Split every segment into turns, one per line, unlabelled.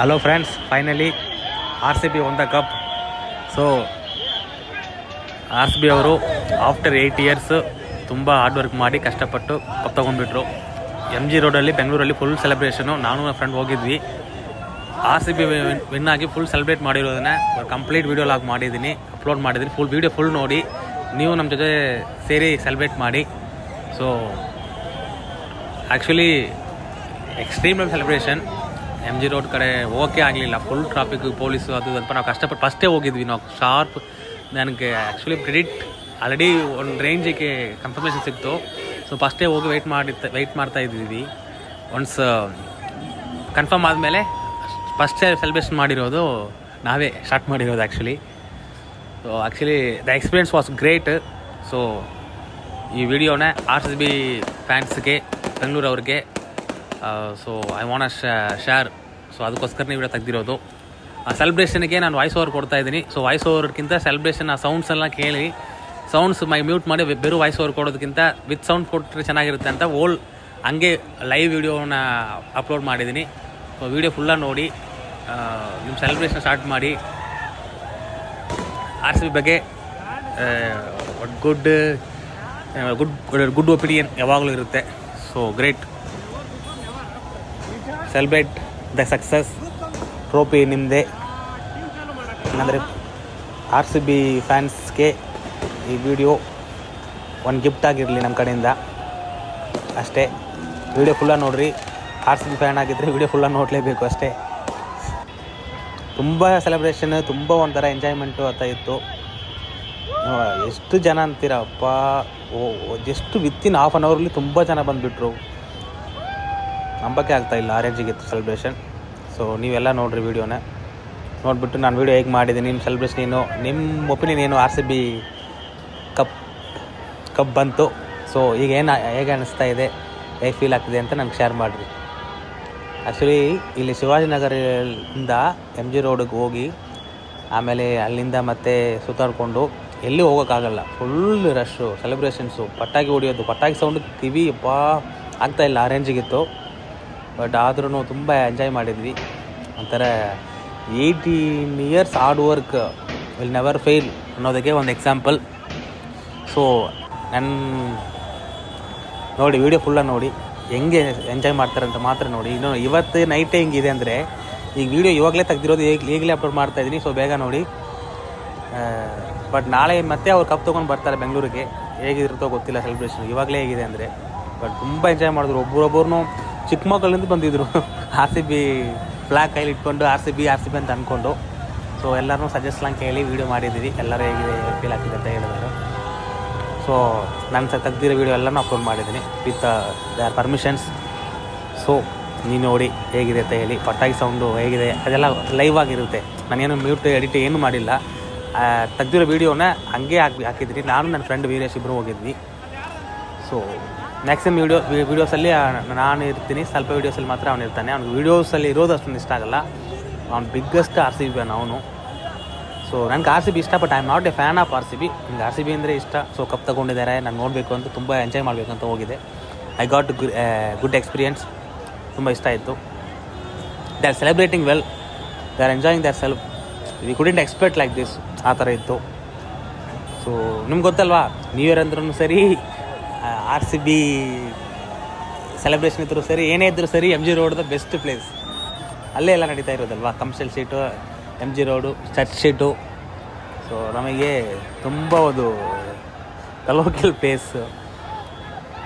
Hello friends, finally RCB won the cup. So RCB ಅವರು after 8 years ತುಂಬ hard work ಮಾಡಿ ಕಷ್ಟಪಟ್ಟು cup ತೊಗೊಂಡ್ಬಿಟ್ರು. MG ರೋಡಲ್ಲಿ ಬೆಂಗಳೂರಲ್ಲಿ ಫುಲ್ ಸೆಲೆಬ್ರೇಷನು. ನಾನು ನನ್ನ ಫ್ರೆಂಡ್ ಹೋಗಿದ್ವಿ. RCB ವಿನ್ ಆಗಿ ಫುಲ್ ಸೆಲೆಬ್ರೇಟ್ ಮಾಡಿರೋದನ್ನ ಕಂಪ್ಲೀಟ್ ವೀಡಿಯೋ ಲಾಗ್ ಮಾಡಿದ್ದೀನಿ, ಅಪ್ಲೋಡ್ ಮಾಡಿದ್ದೀನಿ. ಫುಲ್ ವೀಡಿಯೋ ಫುಲ್ ನೋಡಿ ನೀವು ನಮ್ಮ ಜೊತೆ ಸೇರಿ ಸೆಲೆಬ್ರೇಟ್ ಮಾಡಿ. So actually extreme celebration. MG road ಕಡೆ ಓಕೆ ಆಗಲಿಲ್ಲ, ಫುಲ್ ಟ್ರಾಫಿಕ್, ಪೊಲೀಸು ಅದು ಸ್ವಲ್ಪ ನಾವು ಕಷ್ಟಪಟ್ಟು ಫಸ್ಟೇ ಹೋಗಿದ್ವಿ. ನಾವು ಶಾರ್ಪ್, ನನಗೆ ಆ್ಯಕ್ಚುಲಿ ಪ್ರಿಡಿಕ್ಟ್ ಆಲ್ರೆಡಿ ಒಂದು ರೇಂಜಿಗೆ ಕನ್ಫರ್ಮೇಷನ್ ಸಿಕ್ತು. ಸೊ ಫಸ್ಟೇ ಹೋಗಿ ವೆಯ್ಟ್ ಮಾಡ್ತಾ ಇದ್ವಿ. ಒನ್ಸ್ ಕನ್ಫರ್ಮ್ ಆದಮೇಲೆ ಫಸ್ಟೇ ಸೆಲೆಬ್ರೇಷನ್ ಮಾಡಿರೋದು ನಾವೇ ಸ್ಟಾರ್ಟ್ ಮಾಡಿರೋದು actually. So actually the experience was great. So ಈ ವಿಡಿಯೋನ RCB ಫ್ಯಾನ್ಸ್ಗೆ, ಬೆಂಗಳೂರವ್ರಿಗೆ so I want share. So ಅದಕ್ಕೋಸ್ಕರನೇ ವಿಡಿಯೋ ತೆಗೆದಿರೋದು. ಆ ಸೆಲೆಬ್ರೇಷನ್ಗೆ ನಾನು ವಾಯ್ಸ್ ಓವರ್ ಕೊಡ್ತಾಯಿದ್ದೀನಿ. ಸೊ ವಾಯ್ಸ್ ಓವರ್ಗಿಂತ ಸೆಲೆಬ್ರೇಷನ್ ಆ ಸೌಂಡ್ಸ್ ಎಲ್ಲ ಕೇಳಿ, ಸೌಂಡ್ಸ್ ಮ್ಯೂಟ್ ಮಾಡಿ ಬೇರೆ ವಾಯ್ಸ್ ಓವರ್ ಕೊಡೋದಕ್ಕಿಂತ ವಿತ್ ಸೌಂಡ್ ಕೊಟ್ಟರೆ ಚೆನ್ನಾಗಿರುತ್ತೆ ಅಂತ ಹಂಗೆ ಲೈವ್ ವಿಡಿಯೋನ ಅಪ್ಲೋಡ್ ಮಾಡಿದ್ದೀನಿ. ಸೊ ವಿಡಿಯೋ ಫುಲ್ಲಾಗಿ ನೋಡಿ ನಿಮ್ಮ ಸೆಲೆಬ್ರೇಷನ್ ಸ್ಟಾರ್ಟ್ ಮಾಡಿ. RCB ಬಗ್ಗೆ ಗುಡ್ ಒಪಿನಿಯನ್ ಯಾವಾಗಲೂ ಇರುತ್ತೆ. So great, celebrate the success. Trophy ನಿಮ್ಮದೇ. ಅಂದರೆ RCB ಫ್ಯಾನ್ಸ್ಗೆ ಈ ವಿಡಿಯೋ ಒಂದು ಗಿಫ್ಟ್ ಆಗಿರಲಿ ನಮ್ಮ ಕಡೆಯಿಂದ ಅಷ್ಟೇ. ವಿಡಿಯೋ ಫುಲ್ಲಾಗಿ ನೋಡಿರಿ. RCB ಫ್ಯಾನ್ ಆಗಿದ್ದರೆ ವಿಡಿಯೋ ಫುಲ್ಲಾಗಿ ನೋಡಲೇಬೇಕು ಅಷ್ಟೇ. ತುಂಬ ಸೆಲೆಬ್ರೇಷನ್, ತುಂಬ ಒಂಥರ ಎಂಜಾಯ್ಮೆಂಟು ಅಂತ ಇತ್ತು. ಎಷ್ಟು ಜನ ಅಂತೀರಪ್ಪ, ಜಸ್ಟ್ ವಿತಿನ್ ಹಾಫ್ ಆನ್ ಅವರ್ಲಿ ತುಂಬ ಜನ ಬಂದುಬಿಟ್ರು. ನಂಬಕ್ಕೆ ಆಗ್ತಾಯಿಲ್ಲ, ಆ ರೇಂಜಿಗಿತ್ತು ಸೆಲೆಬ್ರೇಷನ್. ಸೊ ನೀವೆಲ್ಲ ನೋಡಿರಿ ವಿಡಿಯೋನ. ನೋಡಿಬಿಟ್ಟು ನಾನು ವಿಡಿಯೋ ಹೇಗೆ ಮಾಡಿದ್ದೀನಿ, ನಿಮ್ಮ ಸೆಲೆಬ್ರೇಷನ್ ಏನು, ನಿಮ್ಮ ಒಪಿನಿಯನ್ ಏನು, RCB ಕಪ್ ಬಂತು. ಸೊ ಈಗ ಹೇಗೆ ಅನ್ನಿಸ್ತಾ ಇದೆ, ಹೇಗೆ ಫೀಲ್ ಆಗ್ತಿದೆ ಅಂತ ನನಗೆ ಶೇರ್ ಮಾಡಿರಿ. ಆ್ಯಕ್ಚುಲಿ ಇಲ್ಲಿ ಶಿವಾಜಿನಗರದಿಂದ MG ರೋಡಿಗೆ ಹೋಗಿ ಆಮೇಲೆ ಅಲ್ಲಿಂದ ಮತ್ತೆ ಸುತ್ತಾಡಿಕೊಂಡು ಎಲ್ಲಿ ಹೋಗೋಕ್ಕಾಗಲ್ಲ. ಫುಲ್ ರಶ್ಶು, ಸೆಲೆಬ್ರೇಷನ್ಸು, ಪಟಾಕಿ ಹೊಡಿಯೋದು, ಪಟಾಕಿ ಸೌಂಡ್ ಕಿವಿ ಆಗ್ತಾಯಿಲ್ಲ, ಆ ರೇಂಜಿಗಿತ್ತು. ಬಟ್ ಆದ್ರೂ ತುಂಬ ಎಂಜಾಯ್ ಮಾಡಿದ್ವಿ. ಒಂಥರ 18 years hard work will never fail ಅನ್ನೋದಕ್ಕೆ ಒಂದು ಎಕ್ಸಾಂಪಲ್. ಸೊ ನೋಡಿ ವಿಡಿಯೋ ಫುಲ್ಲಾಗಿ ನೋಡಿ, ಹೆಂಗೆ ಎಂಜಾಯ್ ಮಾಡ್ತಾರಂತ ಮಾತ್ರ ನೋಡಿ. ಇನ್ನು ಇವತ್ತು ನೈಟೇ ಹಿಂಗಿದೆ ಅಂದರೆ, ಈಗ ವಿಡಿಯೋ ಇವಾಗಲೇ ತೆಗ್ದಿರೋದು, ಈಗಲೇ ಅಪ್ಲೋಡ್ ಮಾಡ್ತಾಯಿದ್ದೀನಿ. ಸೊ ಬೇಗ ನೋಡಿ. ಬಟ್ ನಾಳೆ ಮತ್ತೆ ಅವ್ರು ಕಪ್ ತೊಗೊಂಡು ಬರ್ತಾರೆ ಬೆಂಗಳೂರಿಗೆ. ಹೇಗಿರುತ್ತೋ ಗೊತ್ತಿಲ್ಲ ಸೆಲೆಬ್ರೇಷನ್, ಇವಾಗಲೇ ಹೇಗಿದೆ ಅಂದರೆ. ಬಟ್ ತುಂಬ ಎಂಜಾಯ್ ಮಾಡಿದ್ರು. ಒಬ್ಬರೊಬ್ಬರನ್ನೂ ಚಿಕ್ಕ ಮಕ್ಕಳಿಂದ ಬಂದಿದ್ದರು RCB ಫ್ಲ್ಯಾಗ್ ಕೈಲಿ ಇಟ್ಕೊಂಡು RCB ಅಂತ ಅಂದ್ಕೊಂಡು. ಸೊ ಎಲ್ಲರೂ ಸಜೆಸ್ಟ್ಲಾಂಗ್ ಕೇಳಿ ವೀಡಿಯೋ ಮಾಡಿದ್ದೀವಿ. ಎಲ್ಲರೂ ಹೇಗಿದೆ, ಫೀಲ್ ಆಗ್ತಿದೆ ಅಂತ ಹೇಳಿದ್ರು. ಸೊ ನಾನು ತೆಗ್ದಿರೋ ವೀಡಿಯೋ ಎಲ್ಲನೂ ಅಪ್ಲೋಡ್ ಮಾಡಿದ್ದೀನಿ ವಿತ್ ದೇರ್ ಪರ್ಮಿಷನ್ಸ್. ಸೊ ನೀವು ನೋಡಿ ಹೇಗಿದೆ ಅಂತ ಹೇಳಿ. ಪಟಾಕಿ ಸೌಂಡು ಹೇಗಿದೆ ಅದೆಲ್ಲ ಲೈವ್ ಆಗಿರುತ್ತೆ. ನಾನೇನು ಮ್ಯೂಟ್ ಎಡಿಟ್ ಏನೂ ಮಾಡಿಲ್ಲ. ತೆಗ್ದಿರೋ ವೀಡಿಯೋನ ಹಂಗೆ ಹಾಕಿದ್ದೀನಿ. ನಾನು ನನ್ನ ಫ್ರೆಂಡ್ ವೀರೇಶ್ ಇಬ್ಬರು ಹೋಗಿದ್ವಿ. ಸೊ ಮ್ಯಾಕ್ಸಿಮಮ್ ವೀಡಿಯೋಸಲ್ಲಿ ನಾನು ಇರ್ತೀನಿ, ಸ್ವಲ್ಪ ವೀಡಿಯೋಸಲ್ಲಿ ಮಾತ್ರ ಅವನು ಇರ್ತಾನೆ. ಅವ್ನಿಗೆ ವೀಡಿಯೋಸಲ್ಲಿ ಇರೋದು ಅಷ್ಟೊಂದು ಇಷ್ಟ ಆಗಲ್ಲ. ಅವ್ನು ಬಿಗ್ಗೆಸ್ಟ್ RCB ಫ್ಯಾನ್ ಅವನು. ಸೊ ನನಗೆ RCB ಇಷ್ಟ, but I am not A fan of RCB. ನನಗೆ RCB ಅಂದರೆ ಇಷ್ಟ. ಸೊ ಕಪ್ ತೊಗೊಂಡಿದ್ದಾರೆ, ನಾನು ನೋಡಬೇಕು ಅಂತ, ತುಂಬ ಎಂಜಾಯ್ ಮಾಡಬೇಕು ಅಂತ ಹೋಗಿದೆ. I got good experience. ತುಂಬ ಇಷ್ಟ ಆಯಿತು. They are celebrating well, they are enjoying their self. We couldn't expect like this, ಆ ಥರ ಇತ್ತು. ಸೊ ನಿಮ್ಗೆ ಗೊತ್ತಲ್ವಾ, ನ್ಯೂ ಇಯರ್ ಅಂದ್ರೂ ಸರಿ, RCB ಸೆಲೆಬ್ರೇಷನ್ ಇದ್ದರೂ ಸರಿ, ಏನೇ ಇದ್ದರೂ ಸರಿ, MG road the best place. ಅಲ್ಲೇ ಎಲ್ಲ ನಡೀತಾ ಇರೋದಲ್ವಾ. Commercial street, MG road, church street. So ನಮಗೆ ತುಂಬ ಒಂದು ಲೋಕಲ್ ಪ್ಲೇಸ್.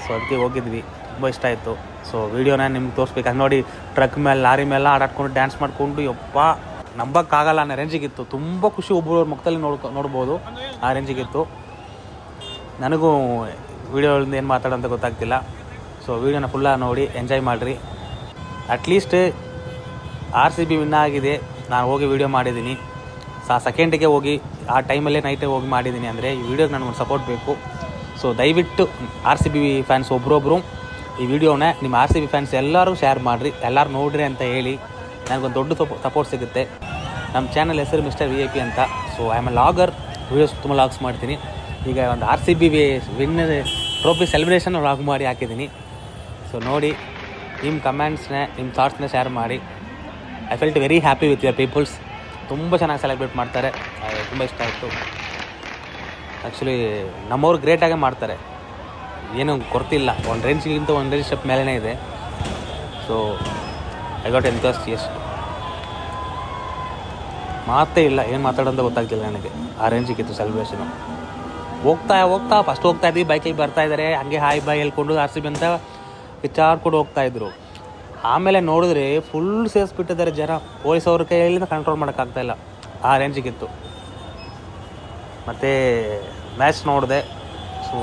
ಸೊ ಅದಕ್ಕೆ ಹೋಗಿದ್ವಿ, ತುಂಬ ಇಷ್ಟ ಆಯಿತು. ಸೊ ವೀಡಿಯೋನ ನಿಮ್ಗೆ ತೋರಿಸ್ಬೇಕು. ನೋಡಿ ಟ್ರಕ್ ಮೇಲೆ, ಲಾರಿ ಮೇಲೆ ಆಟಾಡ್ಕೊಂಡು ಡ್ಯಾನ್ಸ್ ಮಾಡಿಕೊಂಡು, ಯಪ್ಪ ನಂಬಕ್ಕಾಗಲ್ಲ ಅನ್ನೋ ರೇಂಜಿಗಿತ್ತು. ತುಂಬ ಖುಷಿ, ಒಬ್ಬರವ್ರ ಮುಖದಲ್ಲಿ ನೋಡ್ಬೋದು, ಆ ರೇಂಜಿಗಿತ್ತು. ನನಗೂ ವೀಡಿಯೋಗಳಿಂದ ಏನು ಮಾತಾಡೋಂತ ಗೊತ್ತಾಗ್ತಿಲ್ಲ. ಸೊ ವೀಡಿಯೋನ ಫುಲ್ಲಾಗಿ ನೋಡಿ ಎಂಜಾಯ್ ಮಾಡಿರಿ. ಅಟ್ಲೀಸ್ಟ್ RCB ವಿನ್ ಆಗಿದೆ, ನಾನು ಹೋಗಿ ವೀಡಿಯೋ ಮಾಡಿದ್ದೀನಿ. ಸೆಕೆಂಡಿಗೆ ಹೋಗಿ ಆ ಟೈಮಲ್ಲೇ ನೈಟೇ ಹೋಗಿ ಮಾಡಿದ್ದೀನಿ ಅಂದರೆ ಈ ವಿಡಿಯೋಗೆ ನನಗೊಂದು ಸಪೋರ್ಟ್ ಬೇಕು. ಸೊ ದಯವಿಟ್ಟು RCB ಫ್ಯಾನ್ಸ್ ಒಬ್ಬರೊಬ್ಬರು ಈ ವಿಡಿಯೋನ ನಿಮ್ಮ RCB ಫ್ಯಾನ್ಸ್ ಎಲ್ಲರೂ ಶೇರ್ ಮಾಡಿರಿ, ಎಲ್ಲರೂ ನೋಡ್ರಿ ಅಂತ ಹೇಳಿ ನನಗೊಂದು ದೊಡ್ಡ ಸಪೋರ್ಟ್ ಸಿಗುತ್ತೆ. ನಮ್ಮ ಚಾನಲ್ ಹೆಸರು ಮಿಸ್ಟರ್ VIP ಅಂತ. So I am a logger, videos ತುಂಬ ಲಾಗ್ಸ್ ಮಾಡ್ತೀನಿ. ಈಗ ಒಂದು RCB win trophy celebration vlog ಮಾಡಿ ಹಾಕಿದ್ದೀನಿ. ಸೊ ನೋಡಿ, ನಿಮ್ಮ ಕಮೆಂಟ್ಸ್ನ, ನಿಮ್ಮ ಥಾಟ್ಸ್ನ ಶೇರ್ ಮಾಡಿ. I felt very happy with your peoples. ತುಂಬ ಚೆನ್ನಾಗಿ ಸೆಲೆಬ್ರೇಟ್ ಮಾಡ್ತಾರೆ, ತುಂಬ ಇಷ್ಟ ಆಯಿತು. ಆ್ಯಕ್ಚುಲಿ ನಮ್ಮವ್ರು ಗ್ರೇಟಾಗೇ ಮಾಡ್ತಾರೆ, ಏನೂ ಕೊರತಿಲ್ಲ. ಒಂದು ರೇಂಜ್ಗಿಂತ ಒಂದು ರೇಂಜ್ ಸ್ಟೆಪ್ ಮೇಲೇ ಇದೆ. So I got enthused. ಎಷ್ಟು ಮಾತೇ ಇಲ್ಲ, ಏನು ಮಾತಾಡೋಂತ ಗೊತ್ತಾಗ್ತಿಲ್ಲ ನನಗೆ. ಆ ರೇಂಜಿಗಿತ್ತು ಸೆಲೆಬ್ರೇಷನು. ಹೋಗ್ತಾ ಫಸ್ಟ್ ಹೋಗ್ತಾ ಇದ್ವಿ, ಬೈಕಲ್ಲಿ ಬರ್ತಾ ಇದ್ದಾರೆ, ಹಂಗೆ ಹಾಯ್ ಬಾಯ್ ಹೇಳ್ಕೊಂಡು RCB ಅಂತ ವಿಚಾರ್ಕೊಂಡು ಹೋಗ್ತಾಯಿದ್ರು. ಆಮೇಲೆ ನೋಡಿದ್ರೆ ಫುಲ್ ಸೇರಿಸ್ಬಿಟ್ಟಿದ್ದಾರೆ ಜನ. ಪೊಲೀಸವ್ರ ಕೈಯಿಂದ ಕಂಟ್ರೋಲ್ ಮಾಡೋಕ್ಕಾಗ್ತಾಯಿಲ್ಲ, ಆ ರೇಂಜಿಗಿತ್ತು. ಮತ್ತು ಮ್ಯಾಚ್ ನೋಡಿದೆ. ಸೊ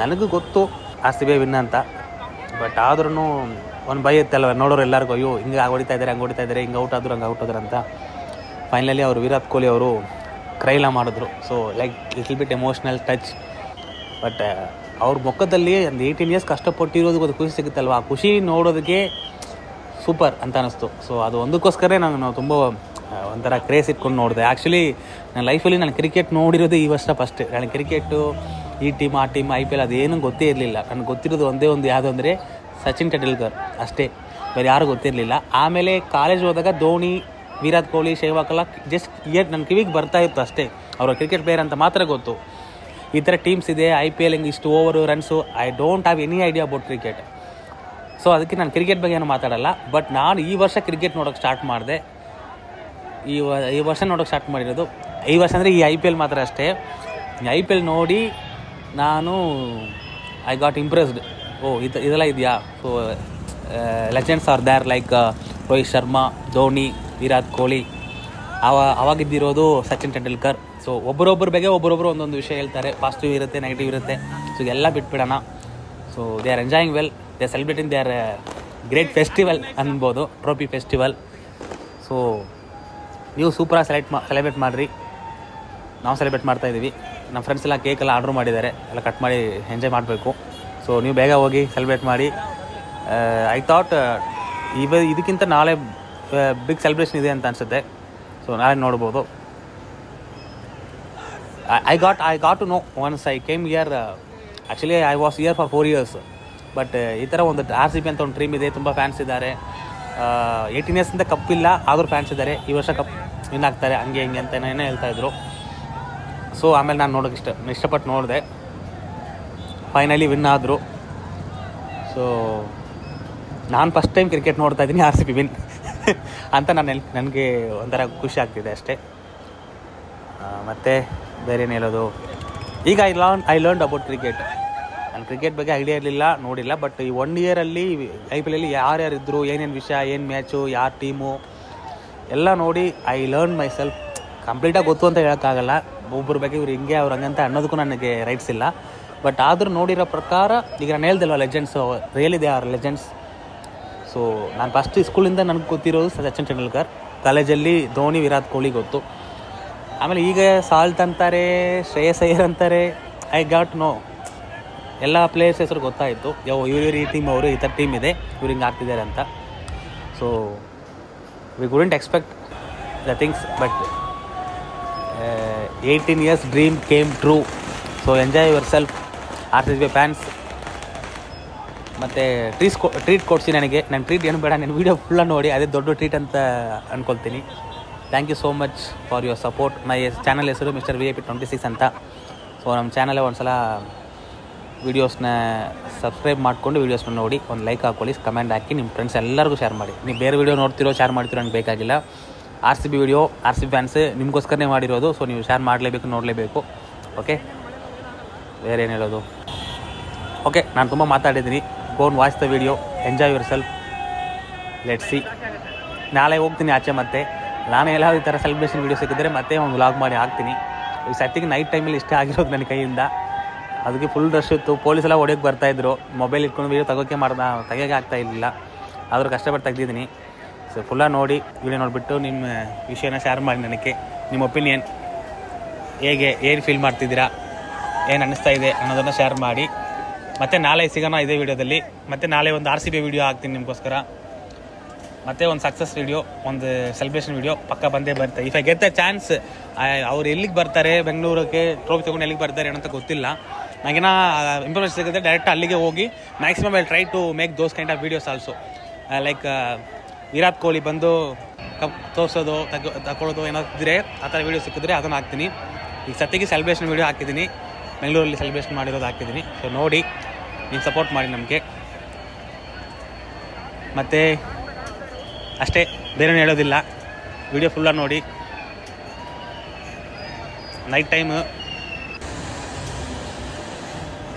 ನನಗೂ ಗೊತ್ತು RCB ವಿನ್ ಅಂತ, ಬಟ್ ಆದ್ರೂ ಒಂದು ಭಯ ಇತ್ತಲ್ವ ನೋಡೋರು ಎಲ್ಲರಿಗೂ. ಅಯ್ಯೋ ಹಿಂಗೆ ಹೊಡಿತಾ ಇದ್ದಾರೆ, ಹಂಗೆ ಹೊಡಿತಾ ಇದ್ದಾರೆ, ಹಿಂಗೆ ಔಟ್ ಆದ್ರು ಅಂತ. ಫೈನಲಿ ಅವರು ವಿರಾಟ್ ಕೊಹ್ಲಿ ಅವರು ಕ್ರೈಲ ಮಾಡಿದ್ರು. So like little bit emotional touch. But ಅವ್ರ ಮುಖದಲ್ಲಿ ಒಂದು 18 ಇಯರ್ಸ್ ಕಷ್ಟಪಟ್ಟಿರೋದು ಒಂದು ಖುಷಿ ಸಿಗುತ್ತಲ್ವ, ಆ ಖುಷಿ ನೋಡೋದಕ್ಕೆ ಸೂಪರ್ ಅಂತ ಅನ್ನಿಸ್ತು. ಸೊ ಅದು ಒಂದಕ್ಕೋಸ್ಕರ ನಾನು ತುಂಬ ಒಂಥರ ಕ್ರೇಸ್ ಇಟ್ಕೊಂಡು ನೋಡಿದೆ. ಆ್ಯಕ್ಚುಲಿ ನನ್ನ ಲೈಫಲ್ಲಿ ನಾನು ಕ್ರಿಕೆಟ್ ನೋಡಿರೋದು ಈ ವರ್ಷ ಫಸ್ಟ್. ನನಗೆ ಕ್ರಿಕೆಟು ಈ ಟೀಮ್ ಆ ಟೀಮ್ IPL ಅದೇನೂ ಗೊತ್ತೇ ಇರಲಿಲ್ಲ. ನನಗೆ ಗೊತ್ತಿರೋದು ಒಂದೇ ಒಂದು ಯಾವುದು ಅಂದರೆ ಸಚಿನ್ ತೆಂಡೂಲ್ಕರ್ ಅಷ್ಟೇ, ಬೇರೆ ಯಾರೂ ಗೊತ್ತಿರಲಿಲ್ಲ. ಆಮೇಲೆ ಕಾಲೇಜ್ ಹೋದಾಗ ಧೋನಿ, ವಿರಾಟ್ ಕೊಹ್ಲಿ, ಸೆಹ್ವಾಗ್ ಜಸ್ಟ್ ನನ್ನ ಕಿವಿಗೆ ಬರ್ತಾಯಿತ್ತು ಅಷ್ಟೇ. ಅವರ ಕ್ರಿಕೆಟ್ ಪ್ಲೇಯರ್ ಅಂತ ಮಾತ್ರ ಗೊತ್ತು. ಈ ಥರ ಟೀಮ್ಸ್ ಇದೆ, IPL ಹಿಂಗೆ ಇಷ್ಟು over runs, I don't have any idea about cricket. So ಅದಕ್ಕೆ ನಾನು ಕ್ರಿಕೆಟ್ ಬಗ್ಗೆ ಏನು ಮಾತಾಡಲ್ಲ. ಬಟ್ ನಾನು ಈ ವರ್ಷ ಕ್ರಿಕೆಟ್ ನೋಡೋಕ್ಕೆ ಸ್ಟಾರ್ಟ್ ಮಾಡಿದೆ. ಈ ವರ್ಷ ನೋಡೋಕ್ಕೆ ಸ್ಟಾರ್ಟ್ ಮಾಡಿರೋದು ಈ ವರ್ಷ ಅಂದರೆ ಈ IPL ಮಾತ್ರ ಅಷ್ಟೇ. IPL ನೋಡಿ ನಾನು ಐ ಗಾಟ್ ಇಂಪ್ರೆಸ್ಡ್. ಇದೆಲ್ಲ ಇದೆಯಾ. So legends are there like Rohit Sharma, Dhoni, Virat Kohli. ಅವಾಗಿದ್ದಿರೋದು ಸಚಿನ್ ತೆಂಡೂಲ್ಕರ್. ಸೊ ಒಬ್ಬರೊಬ್ಬರ ಬಗ್ಗೆ ಒಬ್ಬರೊಬ್ಬರು ಒಂದೊಂದು ವಿಷಯ ಹೇಳ್ತಾರೆ. ಪಾಸಿಟಿವ್ ಇರುತ್ತೆ, ನೆಗೆಟಿವ್ ಇರುತ್ತೆ. ಸೊ ಎಲ್ಲ ಬಿಟ್ಬಿಡೋಣ. So they are enjoying well, they are celebrating they are great festival ಅನ್ಬೋದು, ಟ್ರೋಫಿ ಫೆಸ್ಟಿವಲ್. ಸೊ ನೀವು ಸೂಪರಾಗಿ ಸೆಲೆಬ್ರೇಟ್ ಮಾಡಿರಿ. ನಾವು ಸೆಲೆಬ್ರೇಟ್ ಮಾಡ್ತಾಯಿದ್ದೀವಿ. ನಮ್ಮ ಫ್ರೆಂಡ್ಸ್ ಎಲ್ಲ ಕೇಕೆಲ್ಲ ಆರ್ಡ್ರ್ ಮಾಡಿದ್ದಾರೆ, ಎಲ್ಲ ಕಟ್ ಮಾಡಿ ಎಂಜಾಯ್ ಮಾಡಬೇಕು. ಸೊ ನೀವು ಬೇಗ ಹೋಗಿ ಸೆಲೆಬ್ರೇಟ್ ಮಾಡಿ. ಐ ಥಾಟ್ ಇದಕ್ಕಿಂತ ನಾಳೆ ಬಿಗ್ ಸೆಲೆಬ್ರೇಷನ್ ಇದೆ ಅಂತ ಅನಿಸುತ್ತೆ. ಸೊ ನಾಳೆ ನೋಡ್ಬೋದು. I got to know once I came here. Actually I was here for 4 years. But ಈ ಥರ ಒಂದು RCB ಅಂತ ಒಂದು ಡ್ರೀಮ್ ಇದೆ, ತುಂಬ ಫ್ಯಾನ್ಸ್ ಇದ್ದಾರೆ. 18 ಇಯರ್ಸಿಂದ ಕಪ್ ಇಲ್ಲ, ಆದರೂ ಫ್ಯಾನ್ಸ್ ಇದ್ದಾರೆ. ಈ ವರ್ಷ ಕಪ್ ವಿನ್ ಆಗ್ತಾರೆ, ಹಂಗೆ ಹಿಂಗೆ ಅಂತ ಏನೇ ಹೇಳ್ತಾಯಿದ್ರು. ಸೊ ಆಮೇಲೆ ನಾನು ನೋಡೋಕ್ಕೆ ಇಷ್ಟಪಟ್ಟು ನೋಡಿದೆ. ಫೈನಲಿ ವಿನ್ ಆದರು. ಸೊ ನಾನು ಫಸ್ಟ್ ಟೈಮ್ ಕ್ರಿಕೆಟ್ ನೋಡ್ತಾ ಇದ್ದೀನಿ RCB ವಿನ್ ಅಂತ ನನಗೆ ಒಂಥರ ಖುಷಿ ಆಗ್ತಿದೆ ಅಷ್ಟೇ. ಮತ್ತು ಬೇರೆ ಏನು ಹೇಳೋದು. ಈಗ ಐ ಲರ್ನ್ಡ್ ಅಬೌಟ್ ಕ್ರಿಕೆಟ್. ನಾನು ಕ್ರಿಕೆಟ್ ಬಗ್ಗೆ ಐಡಿಯಾ ಇರಲಿಲ್ಲ, ನೋಡಿಲ್ಲ. ಬಟ್ ಈ 1 ಇಯರಲ್ಲಿ IPL ಯಾರ್ಯಾರು ಇದ್ದರು, ಏನೇನು ವಿಷಯ, ಏನು ಮ್ಯಾಚು, ಯಾರು ಟೀಮು ಎಲ್ಲ ನೋಡಿ ಐ ಲರ್ನ್ ಮೈ ಸೆಲ್ಫ್. ಕಂಪ್ಲೀಟಾಗಿ ಗೊತ್ತು ಅಂತ ಹೇಳೋಕ್ಕಾಗಲ್ಲ. ಒಬ್ಬರ ಬಗ್ಗೆ ಇವ್ರು ಹಿಂಗೆ ಅವ್ರು ಹಂಗಂತ ಅನ್ನೋದಕ್ಕೂ ನನಗೆ ರೈಟ್ಸ್ ಇಲ್ಲ. ಬಟ್ ಆದರೂ ನೋಡಿರೋ ಪ್ರಕಾರ ಈಗ ನಾನು ಹೇಳ್ದಲ್ವ, ಲೆಜೆಂಡ್ಸು ರಿಯಲ್ ಇದೆ, ಆರ್ ಲೆಜೆಂಡ್ಸ್. ಸೊ ನಾನು ಫಸ್ಟ್ ಸ್ಕೂಲಿಂದ ನನಗೆ ಗೊತ್ತಿರೋದು ಸಚಿನ್ ತೆಂಡೂಲ್ಕರ್. ಕಾಲೇಜಲ್ಲಿ ಧೋನಿ, ವಿರಾಟ್ ಕೊಹ್ಲಿ ಗೊತ್ತು. ಆಮೇಲೆ ಈಗ ಸಾಲ್ಟ್ ಅಂತಾರೆ, ಶ್ರೇಯಸ್ ಅಯ್ಯರ್ ಅಂತಾರೆ. ಐ ಗಾಟ್ ನೋ ಎಲ್ಲ ಪ್ಲೇಯರ್ಸ್ ಹೆಸರು ಗೊತ್ತಾಯಿತು. ಇವರು ಈ ಟೀಮ್, ಅವರು ಈ ಥರ ಟೀಮ್ ಇದೆ, ಇವ್ರು ಹಿಂಗೆ ಆಗ್ತಿದ್ದಾರೆ ಅಂತ. So we couldn't expect the things. But 18 years dream came true. So enjoy your self RCB fans. ಮತ್ತು ಟ್ರೀಟ್ ಕೊಡಿಸಿ ನನಗೆ. ನನ್ನ ಟ್ರೀಟ್ ಏನು ಬೇಡ, ನನ್ನ ವೀಡಿಯೋ ಫುಲ್ಲ ನೋಡಿ, ಅದೇ ದೊಡ್ಡ ಟ್ರೀಟ್ ಅಂತ ಅಂದ್ಕೊಳ್ತೀನಿ. Thank you so much for your support. ನನ್ನ ಚಾನಲ್ ಹೆಸರು ಮಿಸ್ಟರ್ VIP 26 ಅಂತ. ಸೊ ನಮ್ಮ ಚಾನಲ್ ಒಂದು ಸಲ ವೀಡಿಯೋಸ್ನ ಸಬ್ಸ್ಕ್ರೈಬ್ ಮಾಡಿಕೊಂಡು ವೀಡಿಯೋಸ್ನ ನೋಡಿ ಒಂದು ಲೈಕ್ ಹಾಕ್ಕೊಳ್ಳಿ, ಕಮೆಂಟ್ ಹಾಕಿ, ನಿಮ್ಮ ಫ್ರೆಂಡ್ಸ್ ಎಲ್ಲರಿಗೂ ಶೇರ್ ಮಾಡಿ. ನೀವು ಬೇರೆ ವೀಡಿಯೋ ನೋಡ್ತಿರೋ, ಶೇರ್ ಮಾಡ್ತಿರೋ ನನಗೆ ಬೇಕಾಗಿಲ್ಲ. RCB ವೀಡಿಯೋ, RCB ಫ್ಯಾನ್ಸ್ ನಿಮಗೋಸ್ಕರನೇ ಮಾಡಿರೋದು. ಸೊ ನೀವು ಶೇರ್ ಮಾಡಲೇಬೇಕು, ನೋಡಲೇಬೇಕು. ಓಕೆ, ಬೇರೆ ಏನು ಹೇಳೋದು. ಓಕೆ, ನಾನು ತುಂಬ ಮಾತಾಡಿದ್ದೀನಿ. Go on watch the video, enjoy yourself. Let's see. ನಾಳೆ ಹೋಗ್ತೀನಿ ಆಚೆ. ಮತ್ತೆ ನಾನು ಎಲ್ಲಾದರೂ ಈ ಥರ ಸೆಲೆಬ್ರೇಷನ್ ವೀಡಿಯೋ ಸಿಕ್ಕಿದ್ರೆ ಮತ್ತೆ ಒಂದು ವ್ಲಾಗ್ ಮಾಡಿ ಹಾಕ್ತೀನಿ. ಈ ಸತ್ತಿಗೆ ನೈಟ್ ಟೈಮಲ್ಲಿ ಇಷ್ಟ ಆಗಿರೋದು ನನ್ನ ಕೈಯಿಂದ. ಅದಕ್ಕೆ ಫುಲ್ ರಶ್ ಇತ್ತು. ಪೊಲೀಸೆಲ್ಲ ಹೊಡೆಯೋಕ್ಕೆ ಬರ್ತಾಯಿದ್ರು. ಮೊಬೈಲ್ ಇಟ್ಕೊಂಡು ವೀಡಿಯೋ ತೆಗೋಕ್ಕೆ ಆಗ್ತಾ ಇರಲಿಲ್ಲ. ಆದರೂ ಕಷ್ಟಪಟ್ಟು ತೆಗ್ದಿದ್ದೀನಿ. ಸೊ ಫುಲ್ಲಾಗಿ ನೋಡಿ, ವೀಡಿಯೋ ನೋಡಿಬಿಟ್ಟು ನಿಮ್ಮ ವಿಷಯನ ಶೇರ್ ಮಾಡಿ ನನಗೆ. ನಿಮ್ಮ ಒಪಿನಿಯನ್ ಹೇಗೆ, ಏನು ಫೀಲ್ ಮಾಡ್ತಿದ್ದೀರಾ, ಏನು ಅನ್ನಿಸ್ತಾ ಇದೆ ಅನ್ನೋದನ್ನು ಶೇರ್ ಮಾಡಿ. ಮತ್ತು ನಾಳೆ ಸಿಗೋಣ ಇದೇ ವೀಡಿಯೋದಲ್ಲಿ. ಮತ್ತು ನಾಳೆ ಒಂದು RCB ವೀಡಿಯೋ ಹಾಕ್ತೀನಿ ನಿಮಗೋಸ್ಕರ. ಮತ್ತು ಒಂದು ಸಕ್ಸಸ್ ವೀಡಿಯೋ, ಒಂದು ಸೆಲೆಬ್ರೇಷನ್ ವೀಡಿಯೋ ಪಕ್ಕ ಬಂದೇ ಬರುತ್ತೆ. If I get the chance. ಅವ್ರು ಎಲ್ಲಿಗೆ ಬರ್ತಾರೆ, ಬೆಂಗಳೂರಿಗೆ ಟ್ರೋಫಿ ತೊಗೊಂಡು ಎಲ್ಲಿಗೆ ಬರ್ತಾರೆ ಏನಂತ ಗೊತ್ತಿಲ್ಲ. ನನಗೇನ ಇನ್ಫಾರ್ಮೇಷನ್ ಸಿಗುತ್ತೆ, ಡೈರೆಕ್ಟ್ ಅಲ್ಲಿಗೆ ಹೋಗಿ maximum I try to make those kind of videos also. Like Virat Kohli ಬಂದು ಕಪ್ ತೋರಿಸೋದು ತಗೊಳ್ಳೋದು ಏನಾದ್ರೆ ಆ ಥರ ವೀಡಿಯೋ ಸಿಕ್ಕಿದ್ರೆ ಅದನ್ನು ಹಾಕ್ತೀನಿ. ಈಗ ಸದ್ಯಕ್ಕೆ ಸೆಲೆಬ್ರೇಷನ್ ವೀಡಿಯೋ ಹಾಕಿದ್ದೀನಿ, ಬೆಂಗಳೂರಲ್ಲಿ ಸೆಲೆಬ್ರೇಷನ್ ಮಾಡಿರೋದು ಹಾಕಿದ್ದೀನಿ. ಸೊ ನೋಡಿ, ನೀವು ಸಪೋರ್ಟ್ ಮಾಡಿ ನಮಗೆ. ಮತ್ತು ಅಷ್ಟೇ, ಬೇರೆ ಹೇಳೋದಿಲ್ಲ. ವೀಡಿಯೋ ಫುಲ್ಲಾಗಿ ನೋಡಿ. ನೈಟ್ ಟೈಮ್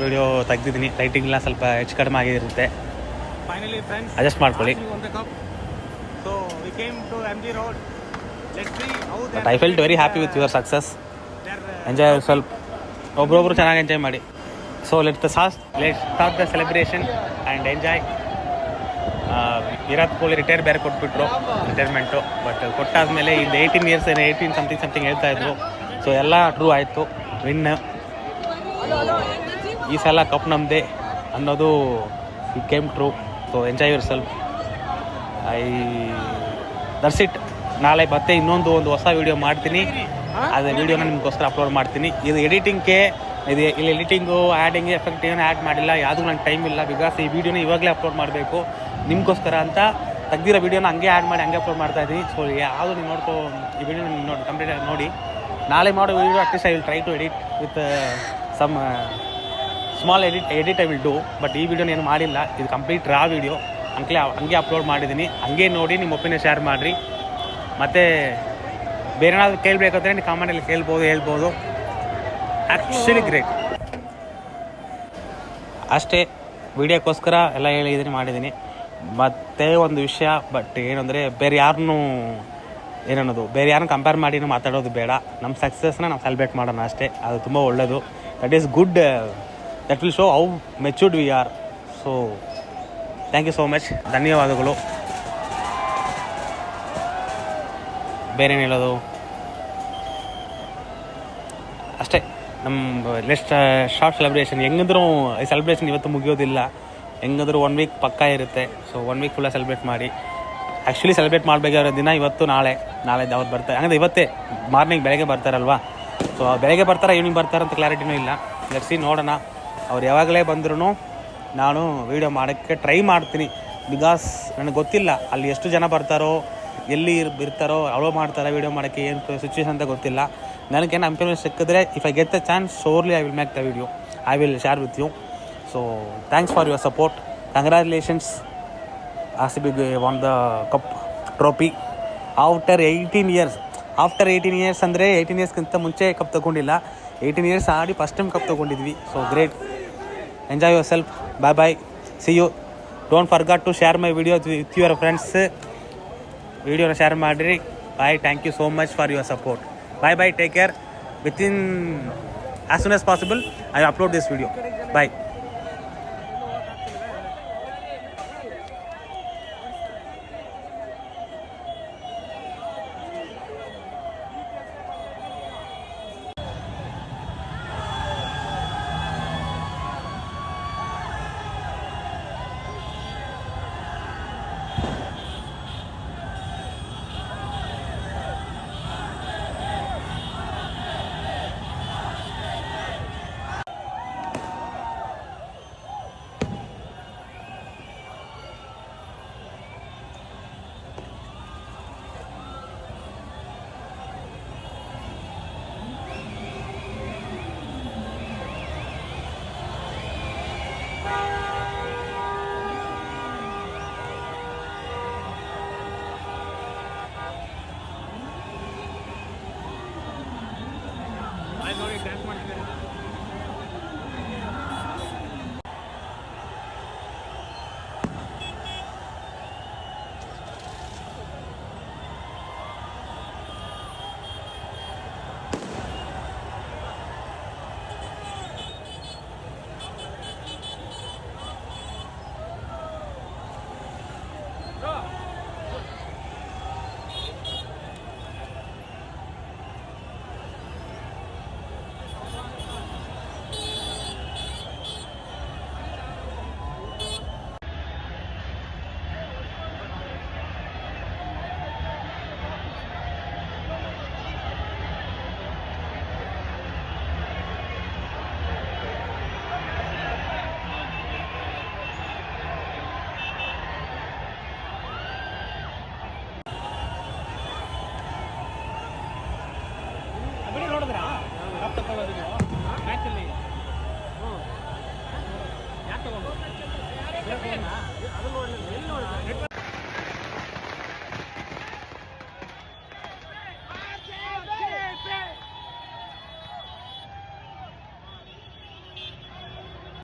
ವೀಡಿಯೋ ತೆಗ್ದಿದ್ದೀನಿ, ಲೈಟಿಂಗ್ಲ ಸ್ವಲ್ಪ ಹೆಚ್ಚು ಕಡಿಮೆ ಆಗಿರುತ್ತೆ,
ಫೈನಲಿ ಫ್ರೆಂಡ್ಸ್
ಅಡ್ಜಸ್ಟ್ ಮಾಡ್ಕೊಳ್ಳಿ.
So we came to MG Road. Let's see how
but I felt very happy with your success. Enjoy ಸ್ವಲ್ಪ, ಒಬ್ರೊಬ್ರು ಚೆನ್ನಾಗಿ ಎಂಜಾಯ್ ಮಾಡಿ. So let start the celebration and enjoy. Virat Kohli retire ಬೇರೆ ಕೊಟ್ಬಿಟ್ರು, retirement. But ಕೊಟ್ಟಾದ್ಮೇಲೆ ಇದು 18 years 18 something ಹೇಳ್ತಾಯಿದ್ರು. So ಎಲ್ಲ true ಆಯಿತು, win. ಈ ಸಲ ಕಪ್ ನಮ್ಮದೇ ಅನ್ನೋದು it came true. So enjoy your self. That's it. ನಾಳೆ ಮತ್ತೆ ಇನ್ನೊಂದು ಹೊಸ ವೀಡಿಯೋ ಮಾಡ್ತೀನಿ. ಅದೇ ವೀಡಿಯೋನ ನಿಮಗೋಸ್ಕರ ಅಪ್ಲೋಡ್ ಮಾಡ್ತೀನಿ. ಇದು ಎಡಿಟಿಂಗ್ಗೆ ಇಲ್ಲಿ ಎಡಿಟಿಂಗು, ಆ್ಯಡಿಂಗ್, ಎಫೆಕ್ಟ್ ಏನು ಆ್ಯಡ್ ಮಾಡಿಲ್ಲ, ಯಾವುದೂ ನಂಗೆ ಟೈಮ್ ಇಲ್ಲ. ಬಿಕಾಸ್ ಈ ವೀಡಿಯೋನ ಇವಾಗಲೇ ಅಪ್ಲೋಡ್ ಮಾಡಬೇಕು ನಿಮಗೋಸ್ಕರ ಅಂತ ತೆಗ್ದಿರೋ ವೀಡಿಯೋನ ಹಂಗೆ ಆ್ಯಡ್ ಮಾಡಿ ಹಂಗೆ ಅಪ್ಲೋಡ್ ಮಾಡ್ತಾಯಿದ್ದೀನಿ. ಸೊ ಯಾವುದು ನೀವು ನೋಡ್ಕೊ, ಈ ವಿಡಿಯೋನ ನೋಡಿ ಕಂಪ್ಲೀಟಾಗಿ ನೋಡಿ. ನಾಳೆ ಮಾಡೋ video at least I will try to edit with some small edit I will do. But ಈ ವಿಡಿಯೋನ ಏನು ಮಾಡಿಲ್ಲ, ಇದು ಕಂಪ್ಲೀಟ್ ರಾ ವೀಡಿಯೋ ಹಂಗೆ ಅಪ್ಲೋಡ್ ಮಾಡಿದ್ದೀನಿ. ಹಂಗೆ ನೋಡಿ ನಿಮ್ಮ ಒಪಿನಿಯನ್ ಶೇರ್ ಮಾಡಿರಿ. ಮತ್ತು ಬೇರೆ ಏನಾದರೂ ಕೇಳಬೇಕಾದ್ರೆ ನೀವು ಕಾಮೆಂಟಲ್ಲಿ ಹೇಳ್ಬೋದು. Actually great. ಅಷ್ಟೇ, ವೀಡಿಯೋಕ್ಕೋಸ್ಕರ ಎಲ್ಲ ಹೇಳಿದ್ದೀನಿ, ಮಾಡಿದ್ದೀನಿ. ಮತ್ತು ಒಂದು ವಿಷಯ, ಬಟ್ ಏನಂದರೆ ಬೇರೆ ಯಾರನ್ನೂ ಕಂಪೇರ್ ಮಾಡಿ ಮಾತಾಡೋದು ಬೇಡ. ನಮ್ಮ ಸಕ್ಸಸ್ನ ನಾವು ಸೆಲೆಬ್ರೇಟ್ ಮಾಡೋಣ ಅಷ್ಟೇ. ಅದು ತುಂಬ ಒಳ್ಳೆಯದು. That is good. That will show how matured we are. So thank you so much, ಧನ್ಯವಾದಗಳು. ಬೇರೇನು ಹೇಳೋದು, ಅಷ್ಟೇ. ನಮ್ಮ ನೆಕ್ಸ್ಟ್ ಶಾರ್ಟ್ ಸೆಲೆಬ್ರೇಷನ್ ಹೆಂಗಂದ್ರೂ ಈ ಸೆಲೆಬ್ರೇಷನ್ ಇವತ್ತು ಮುಗಿಯೋದಿಲ್ಲ. ಹೆಂಗಂದ್ರೂ 1 ವೀಕ್ ಪಕ್ಕಾ ಇರುತ್ತೆ. ಸೊ 1 ವೀಕ್ ಫುಲ್ಲ ಸೆಲೆಬ್ರೇಟ್ ಮಾಡಿ. ಆ್ಯಕ್ಚುಲಿ ಸೆಲೆಬ್ರೇಟ್ ಮಾಡಬೇಕಾಗಿರೋ ದಿನ ಇವತ್ತು, ನಾಳೆ ಅವ್ರು ಬರ್ತಾರೆ. ಹಂಗಂದ್ರೆ ಇವತ್ತೇ ಮಾರ್ನಿಂಗ್ ಬೆಳಗ್ಗೆ ಬರ್ತಾರಲ್ವಾ. ಸೊ ಬೆಳಗ್ಗೆ ಬರ್ತಾರೆ, ಈವ್ನಿಂಗ್ ಬರ್ತಾರೆ ಅಂತ ಕ್ಲಾರಿಟಿನೂ ಇಲ್ಲ. ಲೆಟ್ಸಿ, ನೋಡೋಣ. ಅವ್ರು ಯಾವಾಗಲೇ ಬಂದ್ರೂ ನಾನು ವೀಡಿಯೋ ಮಾಡೋಕ್ಕೆ ಟ್ರೈ ಮಾಡ್ತೀನಿ. ಬಿಕಾಸ್ ನನಗೆ ಗೊತ್ತಿಲ್ಲ ಅಲ್ಲಿ ಎಷ್ಟು ಜನ ಬರ್ತಾರೋ, ಎಲ್ಲಿ ಇರ್ತಾರೋ, ಅಲೋ ಮಾಡ್ತಾರೋ ವೀಡಿಯೋ ಮಾಡೋಕ್ಕೆ, ಏನು ಸಿಚುವೇಶನ್ ಅಂತ ಗೊತ್ತಿಲ್ಲ. ನನಗೇನು ಇನ್ಫಾರ್ಮೇಷನ್ ಸಿಕ್ಕಿದ್ರೆ, if I get the chance, surely I will make the video. I will share with you. So thanks for your support. Congratulations. RCB won the cup trophy after 18 years. After 18 years ಅಂದರೆ 18 ಇಯರ್ಸ್ಗಿಂತ ಮುಂಚೆ cup ತೊಗೊಂಡಿಲ್ಲ. 18 years ಆಡಿ first time cup ತೊಗೊಂಡಿದ್ವಿ. So great. Enjoy yourself. Bye. See you. Don't forgot to share my video with your friends. ವಿಡಿಯೋನ share ಮಾಡಿರಿ. ಬಾಯ್. Thank you so much for your support. Bye. Take care. Within as soon as possible I upload this video. Bye.
ತಗೊಂಡು ಬಂದಿದ್ದೀವಿ